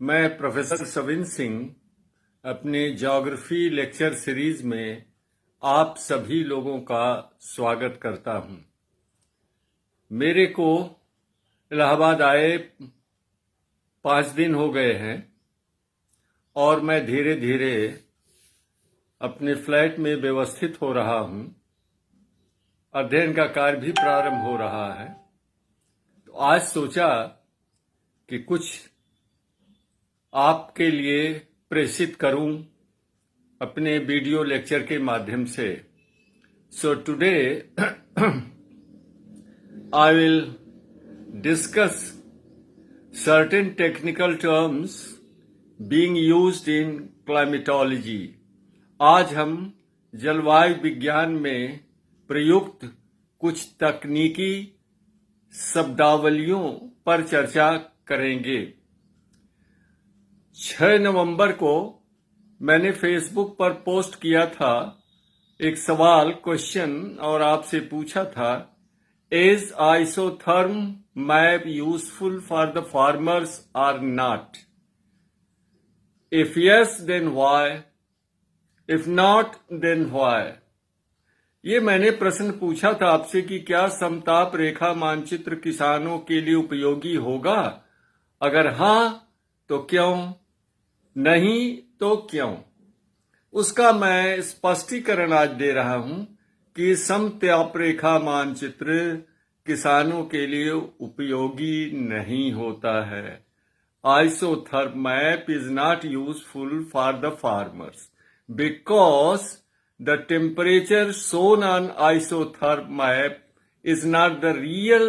मैं प्रोफेसर सविन सिंह अपने geography lecture series में आप सभी लोगों का स्वागत करता हूं। मेरे को इलाहाबाद आए 5 दिन हो गए हैं और मैं धीरे धीरे अपने फ्लैट में व्यवस्थित हो रहा हूं। अध्ययन का कार्य भी प्रारंभ हो रहा है। तो आज सोचा कि कुछ आपके लिए प्रेषित करूं अपने वीडियो लेक्चर के माध्यम से। So today I will discuss certain technical terms being used in climatology। आज हम जलवायु विज्ञान में प्रयुक्त कुछ तकनीकी शब्दावलियों पर चर्चा करेंगे। 6 नवंबर को मैंने फेसबुक पर पोस्ट किया था एक सवाल क्वेश्चन और आपसे पूछा था, is isotherm map useful for the farmers or not? If yes then why, if not then why. ये मैंने प्रश्न पूछा था आपसे कि क्या समताप रेखा मानचित्र किसानों के लिए उपयोगी होगा? अगर हां तो क्यों, नहीं तो क्यों? उसका मैं स्पष्टीकरण आज दे रहा हूं कि समताप रेखा मानचित्र किसानों के लिए उपयोगी नहीं होता है। Isotherm map is not useful for the farmers because the temperature shown on isotherm map is not the real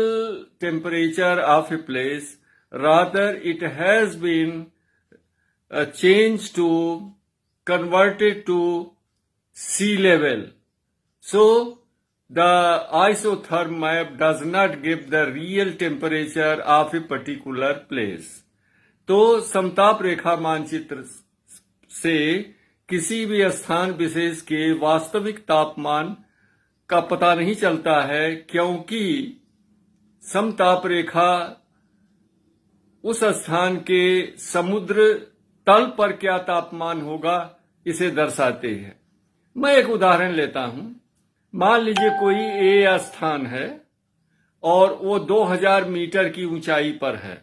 temperature of a place. Rather, it has been changed to converted to sea level. So, the isotherm map does not give the real temperature of a particular place. तो समताप रेखा मानचित्र से किसी भी स्थान विशेष के वास्तविक तापमान का पता नहीं चलता है, क्योंकि समताप रेखा उस स्थान के समुद्र तल पर क्या तापमान होगा इसे दर्शाते हैं। मैं एक उदाहरण लेता हूं। मान लीजिए कोई ए स्थान है और वो 2000 मीटर की ऊंचाई पर है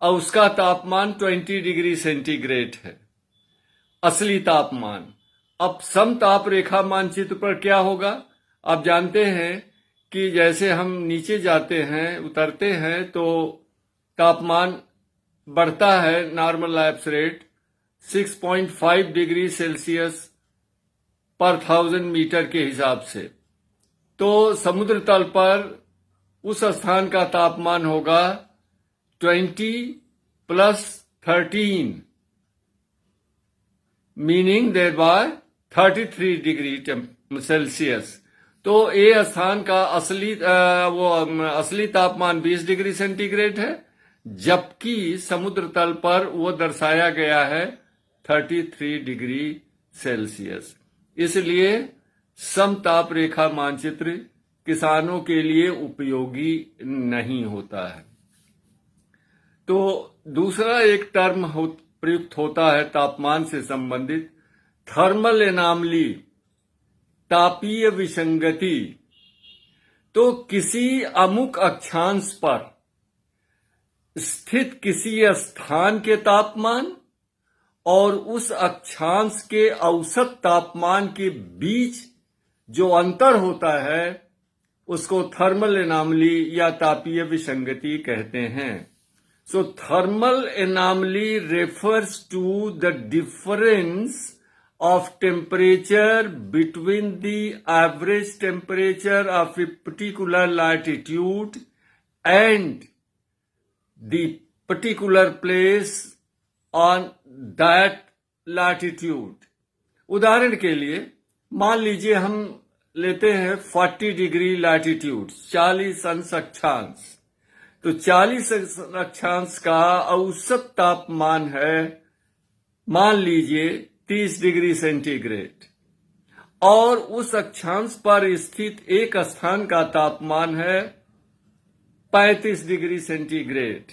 और उसका तापमान 20 डिग्री सेंटीग्रेड है, असली तापमान। अब समताप रेखा मानचित्र पर क्या होगा? आप जानते हैं कि जैसे हम नीचे जाते हैं, उतरते हैं, तो तापमान बढ़ता है normal lapse rate 6.5 degree Celsius पर 1000 मीटर के हिसाब से। तो समुद्र तल पर उस स्थान का तापमान होगा 20 + 13 मीनिंग देयर बाय 33 डिग्री सेल्सियस। तो ए स्थान का असली तापमान 20 डिग्री सेंटीग्रेड है, जबकि समुद्र तल पर वो दर्शाया गया है 33 डिग्री सेल्सियस। इसलिए समताप रेखा मानचित्र किसानों के लिए उपयोगी नहीं होता है। तो दूसरा एक टर्म प्रयुक्त होता है तापमान से संबंधित, थर्मल एनामली, तापीय विसंगति। तो किसी अमुक अक्षांश पर स्थित किसी स्थान के तापमान और उस अक्षांश के औसत तापमान के बीच जो अंतर होता है उसको थर्मल एनामली या तापीय विसंगति कहते हैं। So thermal anomaly refers to the difference of temperature between the average temperature of a particular latitude and the particular place on that latitude। उदाहरण के लिए मान लीजिए हम लेते हैं 40 डिग्री लैटिट्यूड, 40 अंश अक्षांश। तो 40 अक्षांश का औसत तापमान है मान लीजिए 30 डिग्री सेंटीग्रेड और उस अक्षांश पर स्थित एक स्थान का तापमान है 35 डिग्री सेंटीग्रेड।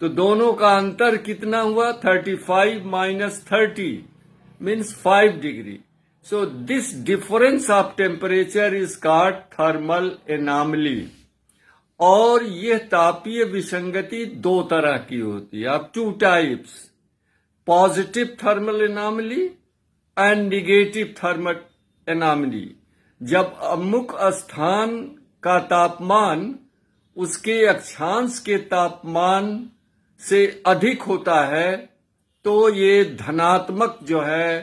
तो दोनों का अंतर कितना हुआ? 35 minus 30 means 5 degree. So this difference of temperature is called thermal anomaly. और यह तापीय विसंगति दो तरह की होती है. अब 2 types, positive thermal anomaly and negative thermal anomaly. जब अमुक स्थान का तापमान उसके अक्षांश के तापमान से अधिक होता है तो ये धनात्मक जो है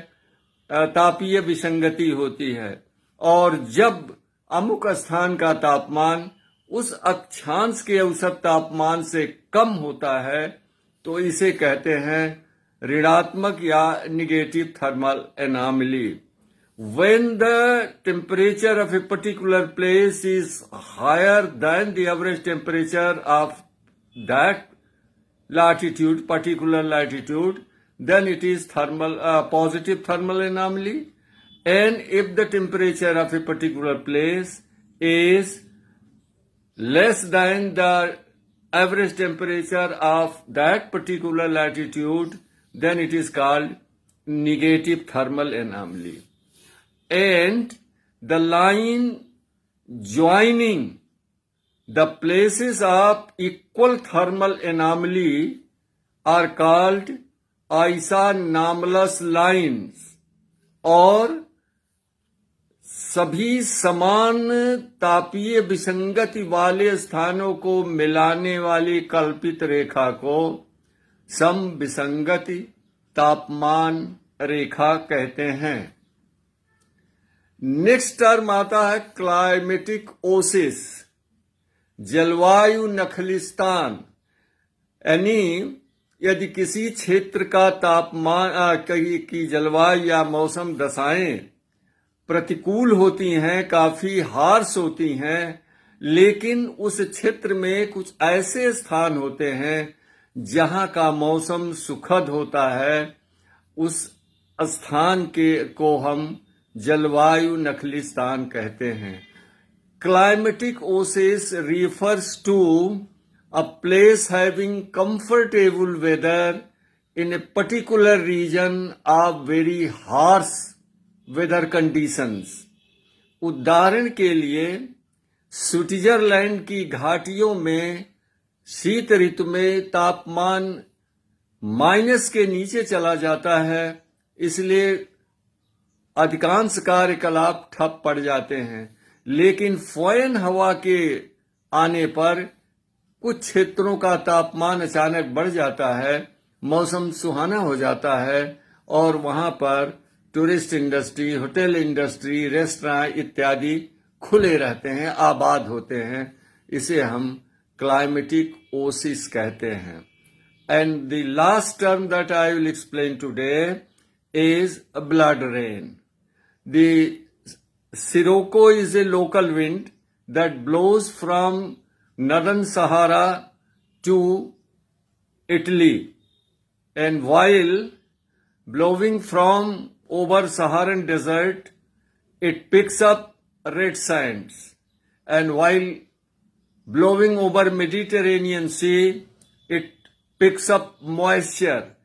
तापीय विसंगति होती है. और जब अमुक स्थान का तापमान उस अक्षांश के औसत तापमान से कम होता है तो इसे कहते हैं ऋणात्मक या negative thermal anomaly. When the temperature of a particular place is higher than the average temperature of that latitude, particular latitude, then it is positive thermal anomaly. And if the temperature of a particular place is less than the average temperature of that particular latitude, then it is called negative thermal anomaly. And the line joining the places of equal thermal anomaly are called isomorphous lines. और सभी समान तापीय विसंगति वाले स्थानों को मिलाने वाली कल्पित रेखा को समविसंगति तापमान रेखा कहते हैं. नेक्स्ट टर्म आता है क्लाइमेटिक ओसिस, जलवायु नखलिस्तान. यानी यदि किसी क्षेत्र का तापमान की जलवायु या मौसम दशाएं प्रतिकूल होती हैं, काफी हार्श होती हैं, लेकिन उस क्षेत्र में कुछ ऐसे स्थान होते हैं जहां का मौसम सुखद होता है, उस स्थान को हम जलवायु नखलिस्तान कहते हैं. Climatic Oasis refers to a place having comfortable weather in a particular region of very harsh weather conditions. उदाहरण के लिए स्विट्जरलैंड की घाटियों में शीत ऋतु में तापमान माइनस के नीचे चला जाता है, इसलिए अधिकांश कार्यकलाप ठप पड़ जाते हैं. लेकिन फॉयन हवा के आने पर कुछ क्षेत्रों का तापमान अचानक बढ़ जाता है, मौसम सुहाना हो जाता है और वहां पर tourist industry, hotel industry, restaurant इत्यादि खुले रहते हैं, आबाद होते हैं. इसे हम क्लाइमेटिक ओसिस कहते हैं. And the last term that I will explain today is blood rain. The Sirocco is a local wind that blows from northern Sahara to Italy, and while blowing from over Saharan desert, it picks up red sands, and while blowing over Mediterranean Sea, it picks up moisture,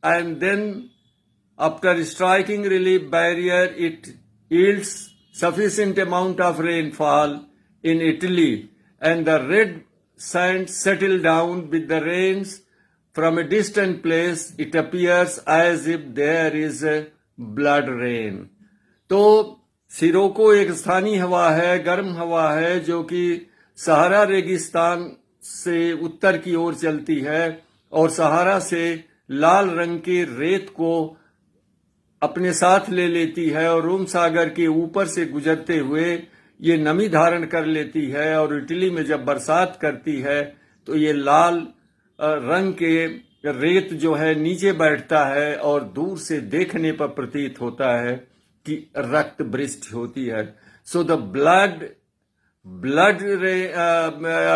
and then after striking relief barrier, it yields sufficient amount of rainfall in Italy, and the red sands settle down with the rains from a distant place. It appears as if there is a blood rain. तो Scirocco एक स्थानीय हवा है, गर्म हवा है, जो कि सहारा रेगिस्तान से उत्तर की ओर चलती है और सहारा से लाल रंग के रेत को अपने साथ ले लेती है और रोम सागर के ऊपर से गुजरते हुए ये नमी धारण कर लेती है और इटली में जब बरसात करती है तो ये लाल रंग के रेत जो है नीचे बैठता है और दूर से देखने पर प्रतीत होता है कि रक्त वृष्टि होती है. So the blood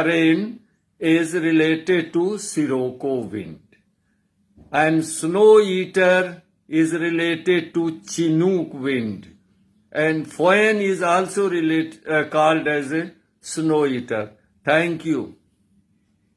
rain is related to sirocco wind, and snow eater is related to Chinook wind, and Foyne is also called as a snow eater. Thank you.